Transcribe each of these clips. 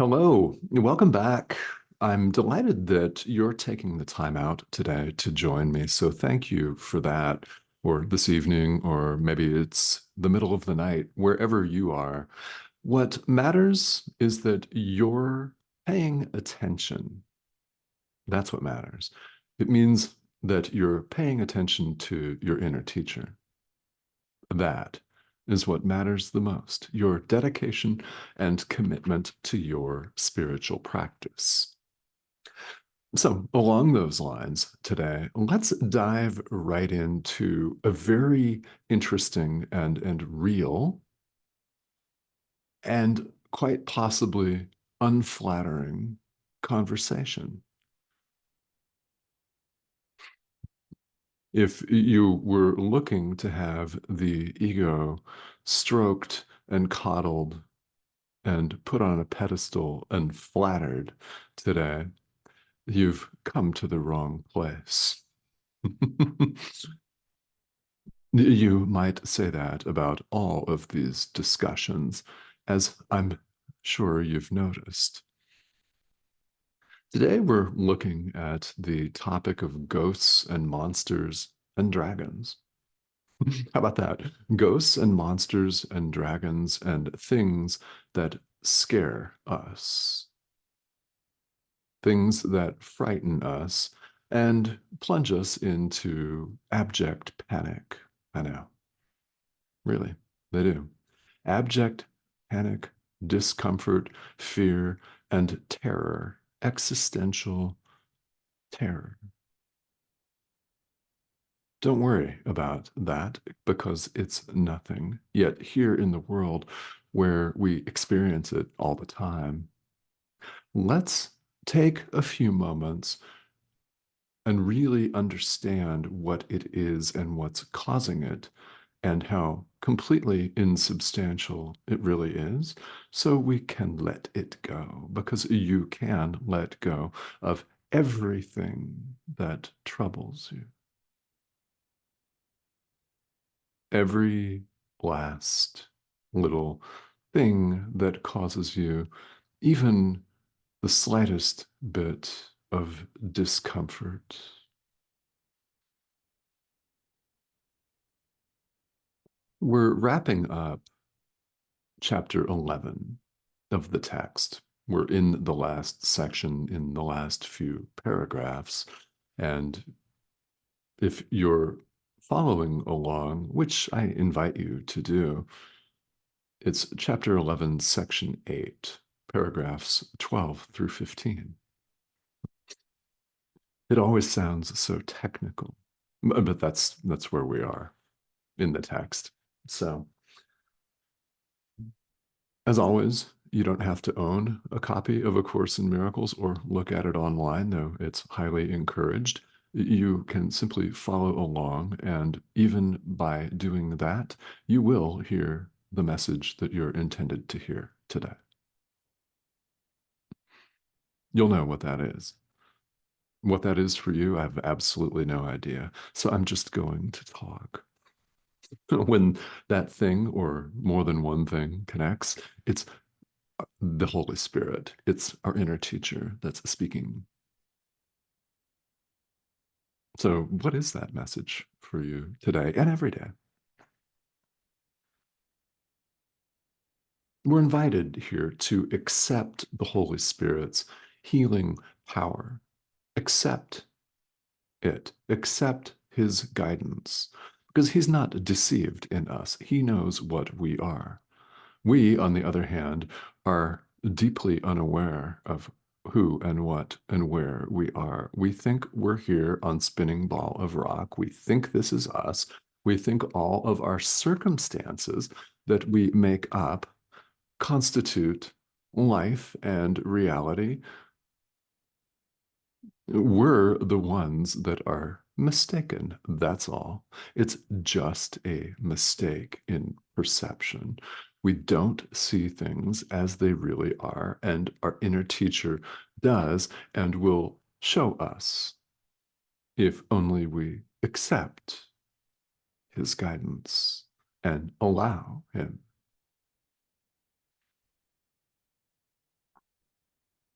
Hello, welcome back. I'm delighted that you're taking the time out today to join me. So thank you for that, or this evening, or maybe it's the middle of the night, wherever you are. What matters is that you're paying attention. That's what matters. It means that you're paying attention to your inner teacher. That is what matters the most, your dedication and commitment to your spiritual practice. So, along those lines, today, let's dive right into a very interesting and real and quite possibly unflattering conversation. If you were looking to have the ego stroked and coddled and put on a pedestal and flattered today, you've come to the wrong place. You might say that about all of these discussions, as I'm sure you've noticed. Today, we're looking at the topic of ghosts and monsters and dragons. How about that? Ghosts and monsters and dragons and things that scare us, things that frighten us and plunge us into abject panic. I know, really, they do. Abject panic, discomfort, fear, and terror, existential terror. Don't worry about that because it's nothing. Yet, here in the world where we experience it all the time, let's take a few moments and really understand what it is and what's causing it and how completely insubstantial it really is, so we can let it go because you can let go of everything that troubles you. Every last little thing that causes you even the slightest bit of discomfort. We're wrapping up chapter 11 of the text. We're in the last section, in the last few paragraphs. And if you're following along, which I invite you to do, it's chapter 11, section 8, paragraphs 12 through 15. It always sounds so technical, but that's where we are in the text. So, as always, you don't have to own a copy of A Course in Miracles or look at it online, though it's highly encouraged. You can simply follow along, and even by doing that, you will hear the message that you're intended to hear today. You'll know what that is. What that is for you, I have absolutely no idea. So I'm just going to talk. When that thing or more than one thing connects, it's the Holy Spirit. It's our inner teacher that's speaking. So, what is that message for you today and every day? We're invited here to accept the Holy Spirit's healing power, accept it, accept his guidance, because he's not deceived in us. He knows what we are. We, on the other hand, are deeply unaware of who and what and where we are. We think we're here on spinning ball of rock. We think this is us. We think all of our circumstances that we make up constitute life and reality. We're the ones that are mistaken. That's all. It's just a mistake in perception. We don't see things as they really are, and our inner teacher does and will show us if only we accept his guidance and allow him.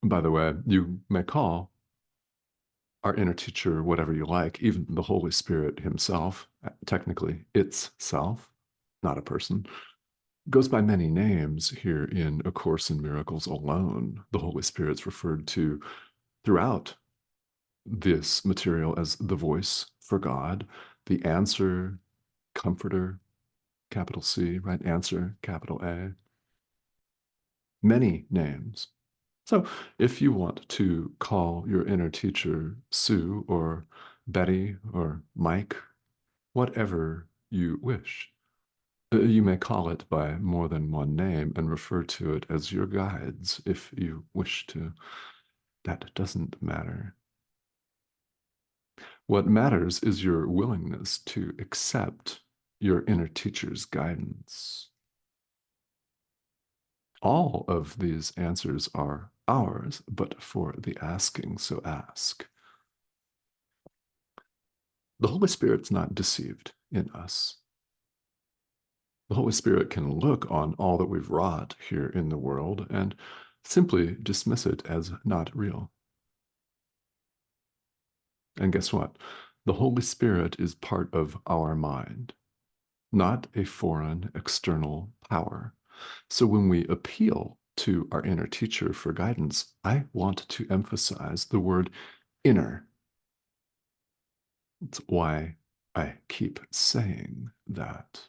By the way, you may call our inner teacher whatever you like, even the Holy Spirit himself, technically its self, not a person, goes by many names here in A Course in Miracles alone. The Holy Spirit's referred to throughout this material as the voice for God, the answer, comforter, capital C, right? Answer, capital A. Many names. So if you want to call your inner teacher Sue or Betty or Mike, whatever you wish, you may call it by more than one name and refer to it as your guides if you wish to. That doesn't matter. What matters is your willingness to accept your inner teacher's guidance. All of these answers are ours, but for the asking, so ask. The Holy Spirit's not deceived in us. The Holy Spirit can look on all that we've wrought here in the world and simply dismiss it as not real. And guess what? The Holy Spirit is part of our mind, not a foreign external power. So when we appeal to our inner teacher for guidance, I want to emphasize the word inner. That's why I keep saying that.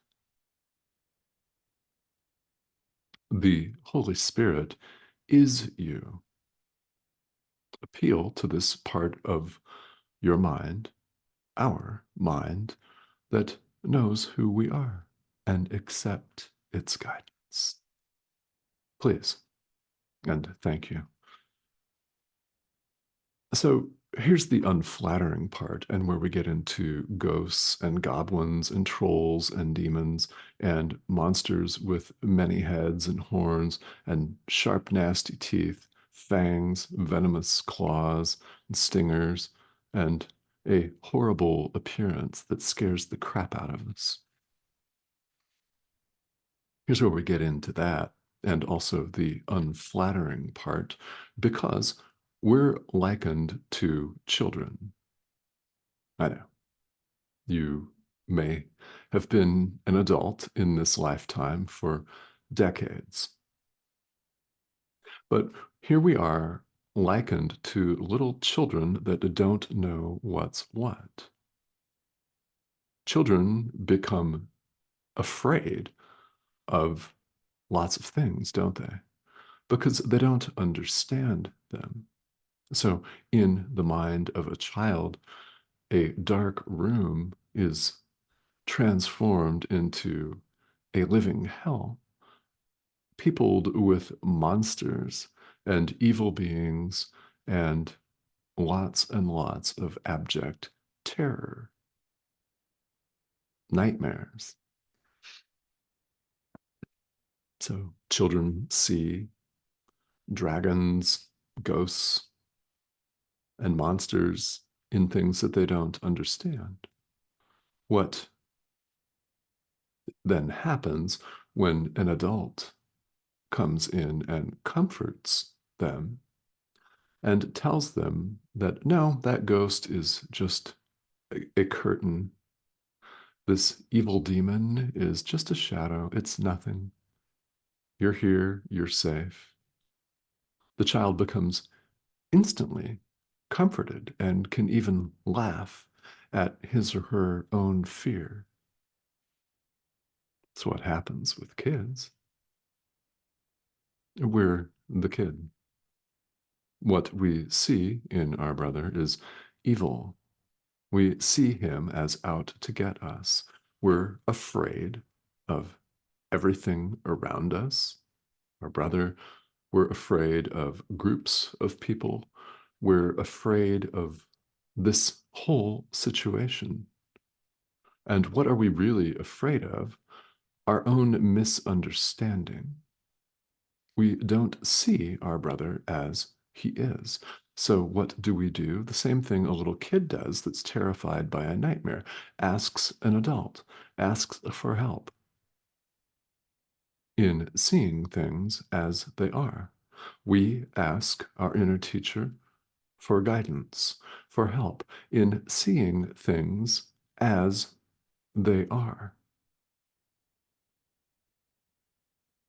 The Holy Spirit is you. Appeal to this part of your mind, our mind, that knows who we are and accept its guidance. Please, and thank you. So here's the unflattering part, and where we get into ghosts and goblins and trolls and demons and monsters with many heads and horns and sharp, nasty teeth, fangs, venomous claws, and stingers, and a horrible appearance that scares the crap out of us. Here's where we get into that, and also the unflattering part, because we're likened to children. I know. You may have been an adult in this lifetime for decades. But here we are, likened to little children that don't know what's what. Children become afraid of lots of things, don't they? Because they don't understand them. So, in the mind of a child, a dark room is transformed into a living hell, peopled with monsters and evil beings and lots of abject terror, nightmares. So, children see dragons, ghosts, and monsters in things that they don't understand. What then happens when an adult comes in and comforts them and tells them that no, that ghost is just a curtain. This evil demon is just a shadow. It's nothing. You're here. You're safe. The child becomes instantly comforted and can even laugh at his or her own fear. It's what happens with kids. We're the kid. What we see in our brother is evil. We see him as out to get us. We're afraid of everything around us. Our brother, we're afraid of groups of people. We're afraid of this whole situation. And what are we really afraid of? Our own misunderstanding. We don't see our brother as he is. So what do? The same thing a little kid does that's terrified by a nightmare, asks an adult, asks for help in seeing things as they are. We ask our inner teacher for guidance, for help in seeing things as they are.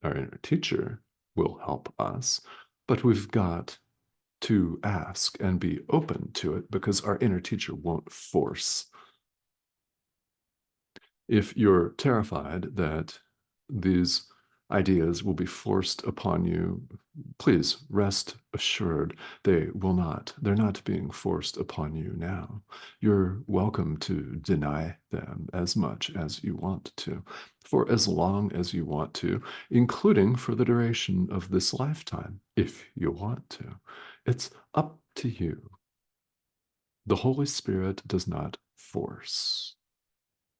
Our inner teacher will help us, but we've got to ask and be open to it because our inner teacher won't force. If you're terrified that these ideas will be forced upon you, please rest assured they will not. They're not being forced upon you now. You're welcome to deny them as much as you want to, for as long as you want to, including for the duration of this lifetime, if you want to. It's up to you. The Holy Spirit does not force.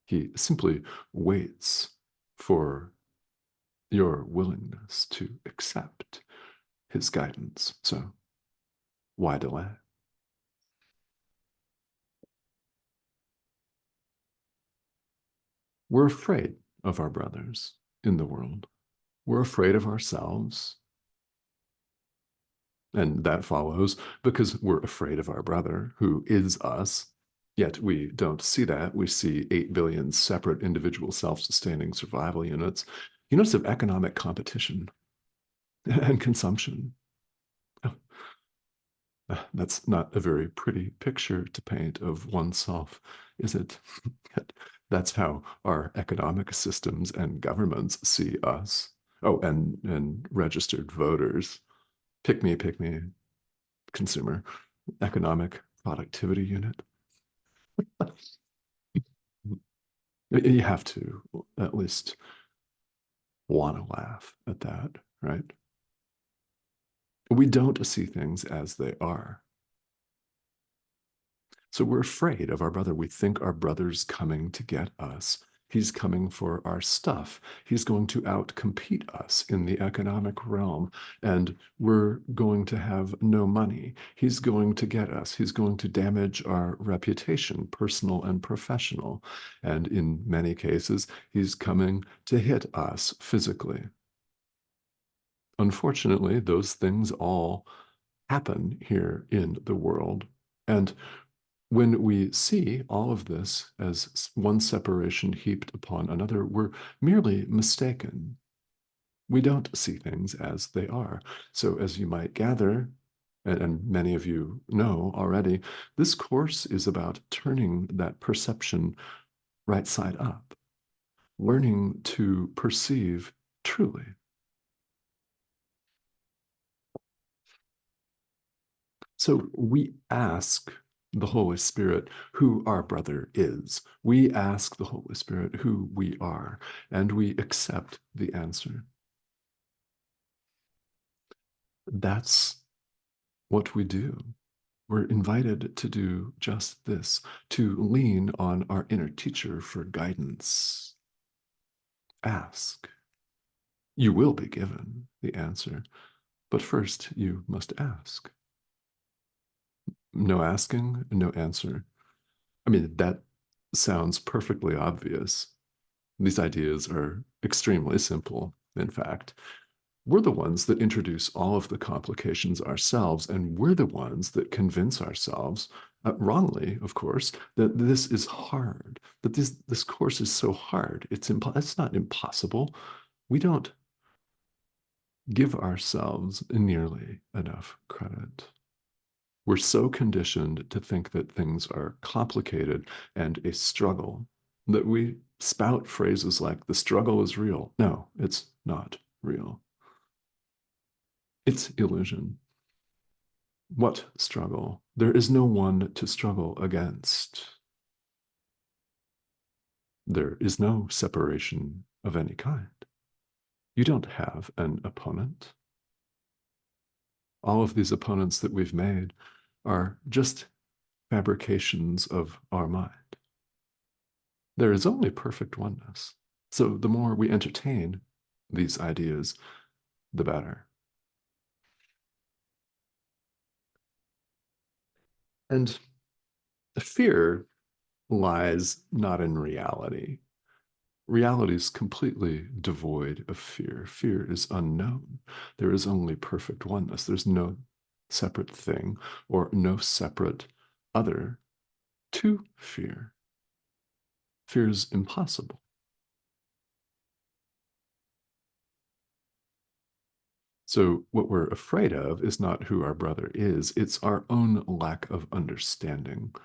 He simply waits for your willingness to accept his guidance. So why delay? We're afraid of our brothers in the world. We're afraid of ourselves. And that follows because we're afraid of our brother, who is us. Yet we don't see that. We see 8 billion separate individual self sustaining survival units. Units of economic competition and consumption. That's not a very pretty picture to paint of oneself, is it? That's how our economic systems and governments see us. Oh, and registered voters. Pick me, consumer, economic productivity unit. You have to at least want to laugh at that, right? We don't see things as they are. So we're afraid of our brother. We think our brother's coming to get us. He's coming for our stuff. He's going to outcompete us in the economic realm, and we're going to have no money. He's going to get us. He's going to damage our reputation, personal and professional. And in many cases, he's coming to hit us physically. Unfortunately, those things all happen here in the world. And when we see all of this as one separation heaped upon another, we're merely mistaken. We don't see things as they are. So, as you might gather, and many of you know already, this course is about turning that perception right side up, learning to perceive truly. So we ask the Holy Spirit who our brother is. We ask the Holy Spirit who we are, and we accept the answer. That's what we do. We're invited to do just this, to lean on our inner teacher for guidance. Ask. You will be given the answer, but first you must ask. No asking, no answer. I mean, that sounds perfectly obvious. These ideas are extremely simple, in fact. We're the ones that introduce all of the complications ourselves, and we're the ones that convince ourselves, wrongly, of course, that this is hard, that this course is so hard. It's not impossible. We don't give ourselves nearly enough credit. We're so conditioned to think that things are complicated and a struggle that we spout phrases like, the struggle is real. No, it's not real. It's illusion. What struggle? There is no one to struggle against. There is no separation of any kind. You don't have an opponent. All of these opponents that we've made are just fabrications of our mind. There is only perfect oneness. So the more we entertain these ideas, the better. And fear lies not in reality. Reality is completely devoid of fear. Fear is unknown. There is only perfect oneness. There's no separate thing or no separate other to fear. Fear is impossible. So, what we're afraid of is not who our brother is, it's our own lack of understanding.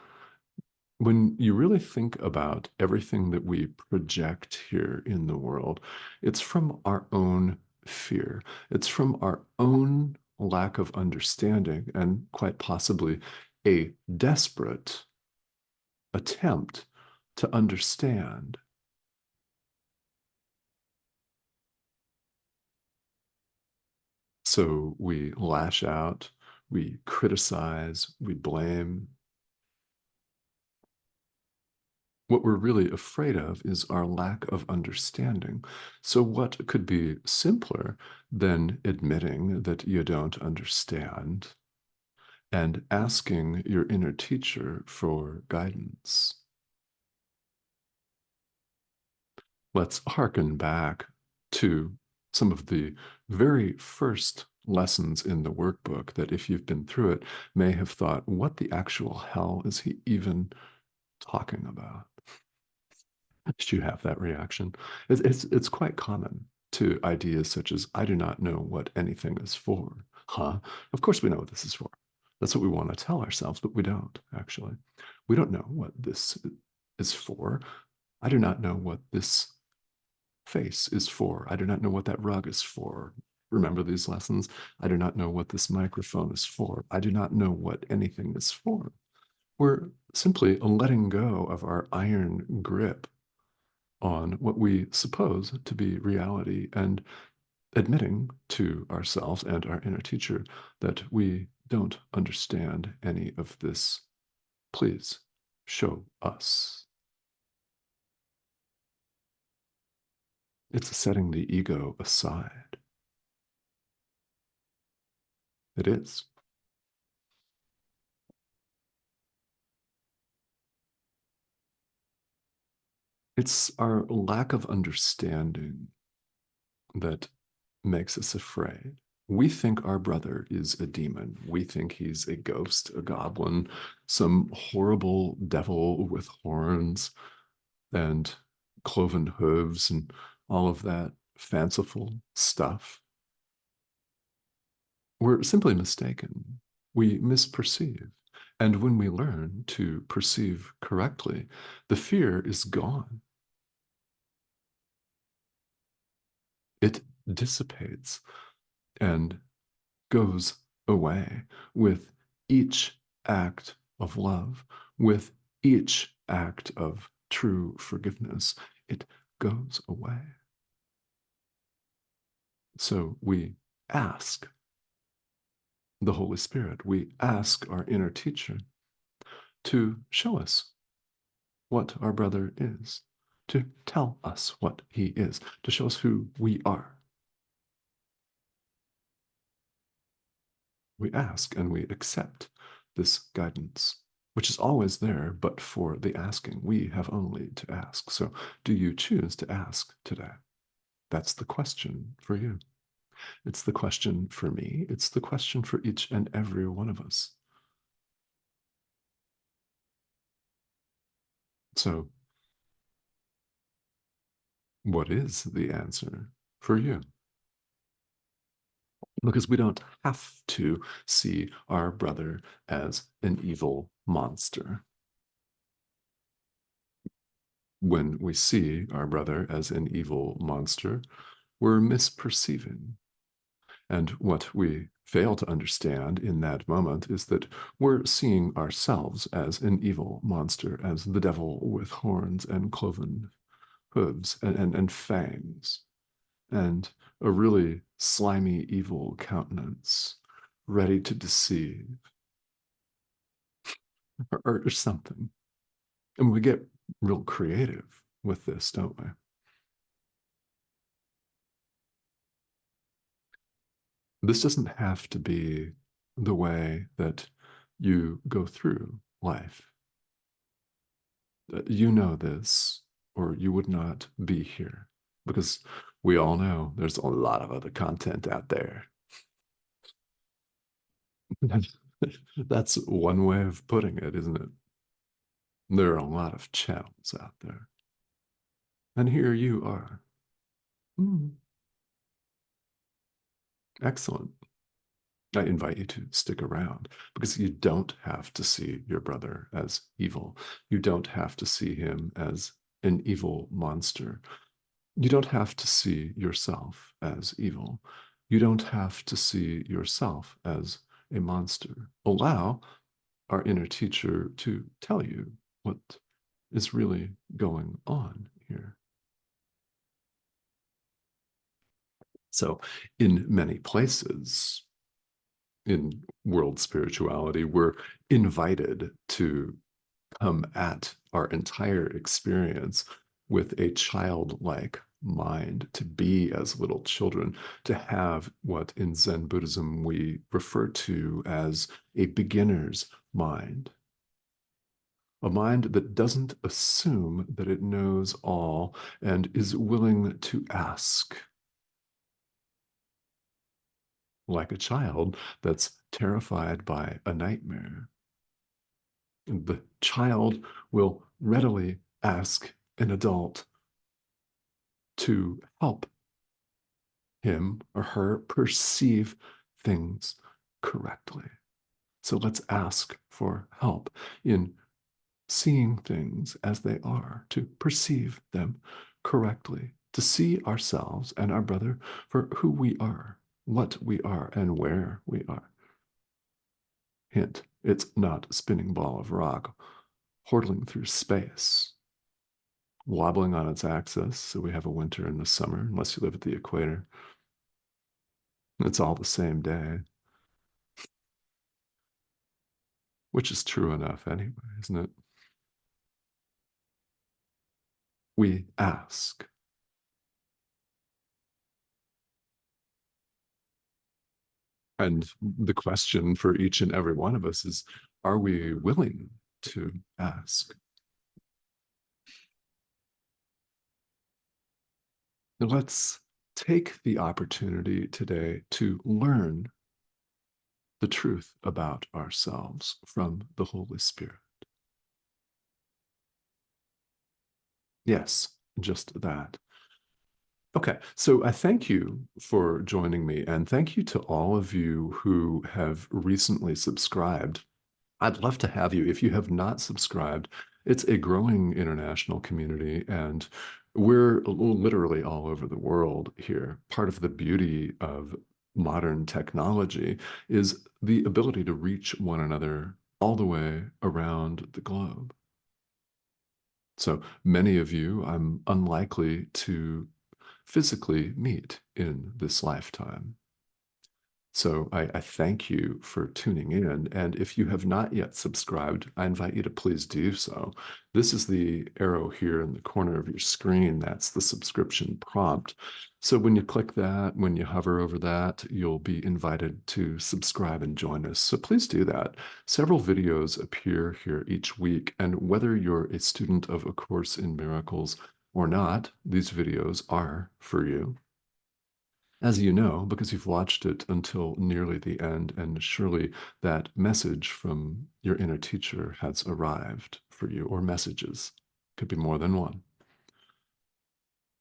When you really think about everything that we project here in the world, it's from our own fear. It's from our own lack of understanding and quite possibly a desperate attempt to understand. So we lash out, we criticize, we blame. What we're really afraid of is our lack of understanding. So, what could be simpler than admitting that you don't understand and asking your inner teacher for guidance? Let's hearken back to some of the very first lessons in the workbook that, if you've been through it, may have thought, what the actual hell is he even talking about? Did you have that reaction? It's quite common to ideas such as, I do not know what anything is for. Huh? Of course we know what this is for. That's what we want to tell ourselves, but we don't, actually. We don't know what this is for. I do not know what this face is for. I do not know what that rug is for. Remember these lessons? I do not know what this microphone is for. I do not know what anything is for. We're simply letting go of our iron grip on what we suppose to be reality and admitting to ourselves and our inner teacher that we don't understand any of this. Please show us. It's setting the ego aside. It is. It's our lack of understanding that makes us afraid. We think our brother is a demon. We think he's a ghost, a goblin, some horrible devil with horns and cloven hooves and all of that fanciful stuff. We're simply mistaken. We misperceive. And when we learn to perceive correctly, the fear is gone. It dissipates and goes away with each act of love, with each act of true forgiveness. It goes away. So we ask the Holy Spirit, we ask our inner teacher to show us what our brother is, to tell us what he is, to show us who we are. We ask and we accept this guidance, which is always there, but for the asking, we have only to ask. So, do you choose to ask today? That's the question for you. It's the question for me. It's the question for each and every one of us. So, what is the answer for you? Because we don't have to see our brother as an evil monster. When we see our brother as an evil monster, we're misperceiving. And what we fail to understand in that moment is that we're seeing ourselves as an evil monster, as the devil with horns and cloven hooves and fangs, and a really slimy, evil countenance, ready to deceive or something. And we get real creative with this, don't we? This doesn't have to be the way that you go through life. You know this. or you would not be here. Because we all know there's a lot of other content out there. That's one way of putting it, isn't it? There are a lot of channels out there. And here you are. Hmm, excellent. I invite you to stick around because you don't have to see your brother as evil. You don't have to see him as an evil monster. You don't have to see yourself as evil. You don't have to see yourself as a monster. Allow our inner teacher to tell you what is really going on here. So, in many places in world spirituality, we're invited to come at our entire experience with a childlike mind, to be as little children, to have what in Zen Buddhism we refer to as a beginner's mind. A mind that doesn't assume that it knows all and is willing to ask, like a child that's terrified by a nightmare. The child will readily ask an adult to help him or her perceive things correctly. So let's ask for help in seeing things as they are, to perceive them correctly, to see ourselves and our brother for who we are, what we are, and where we are. Hint, it's not a spinning ball of rock hurtling through space, wobbling on its axis, so we have a winter and a summer, unless you live at the equator. It's all the same day, which is true enough anyway, isn't it? We ask. And the question for each and every one of us is, are we willing to ask? Now let's take the opportunity today to learn the truth about ourselves from the Holy Spirit. Yes, just that. Okay, so I thank you for joining me, and thank you to all of you who have recently subscribed. I'd love to have you. If you have not subscribed, it's a growing international community, and we're literally all over the world here. Part of the beauty of modern technology is the ability to reach one another all the way around the globe. So many of you I'm unlikely to physically meet in this lifetime. So I thank you for tuning in. And if you have not yet subscribed, I invite you to please do so. This is the arrow here in the corner of your screen. That's the subscription prompt. So when you click that, when you hover over that, you'll be invited to subscribe and join us. So please do that. Several videos appear here each week. And whether you're a student of A Course in Miracles or not, these videos are for you. As you know, because you've watched it until nearly the end, and surely that message from your inner teacher has arrived for you, or messages, could be more than one.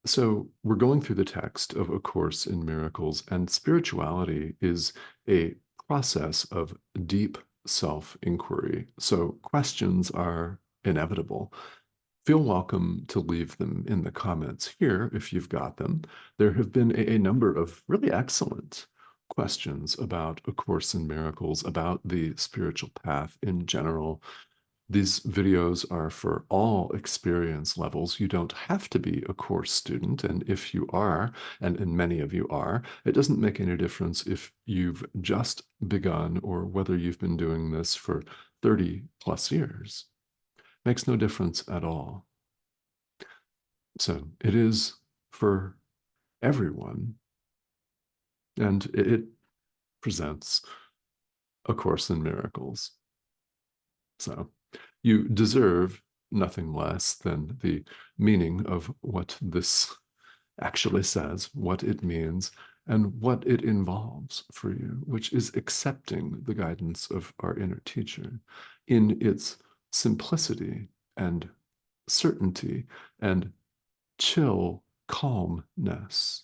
So we're going through the text of A Course in Miracles, and spirituality is a process of deep self-inquiry. So questions are inevitable. Feel welcome to leave them in the comments here if you've got them. There have been a number of really excellent questions about A Course in Miracles, about the spiritual path in general. These videos are for all experience levels. You don't have to be a course student, and if you are, and many of you are, it doesn't make any difference if you've just begun or whether you've been doing this for 30 plus years. Makes no difference at all. So it is for everyone, and it presents A Course in Miracles. So you deserve nothing less than the meaning of what this actually says, what it means, and what it involves for you, which is accepting the guidance of our inner teacher in its simplicity and certainty and chill calmness.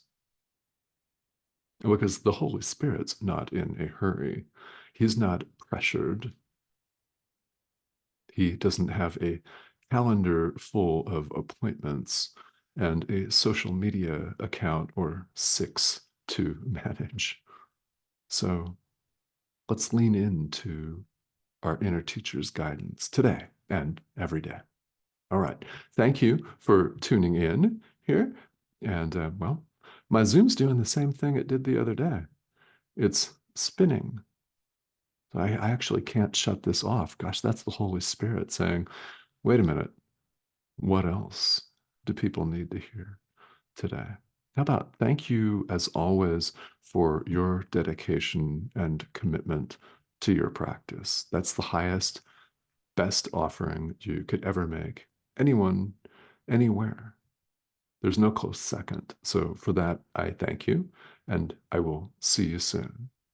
Because the Holy Spirit's not in a hurry. He's not pressured. He doesn't have a calendar full of appointments and a social media account or six to manage. So let's lean into our inner teacher's guidance today and every day. All right. Thank you for tuning in here. And well, my Zoom's doing the same thing it did the other day. It's spinning. I actually can't shut this off. Gosh, that's the Holy Spirit saying, wait a minute, what else do people need to hear today? How about thank you, as always, for your dedication and commitment to your practice. That's the highest, best offering you could ever make. Anyone, anywhere. There's no close second. So for that, I thank you, and I will see you soon.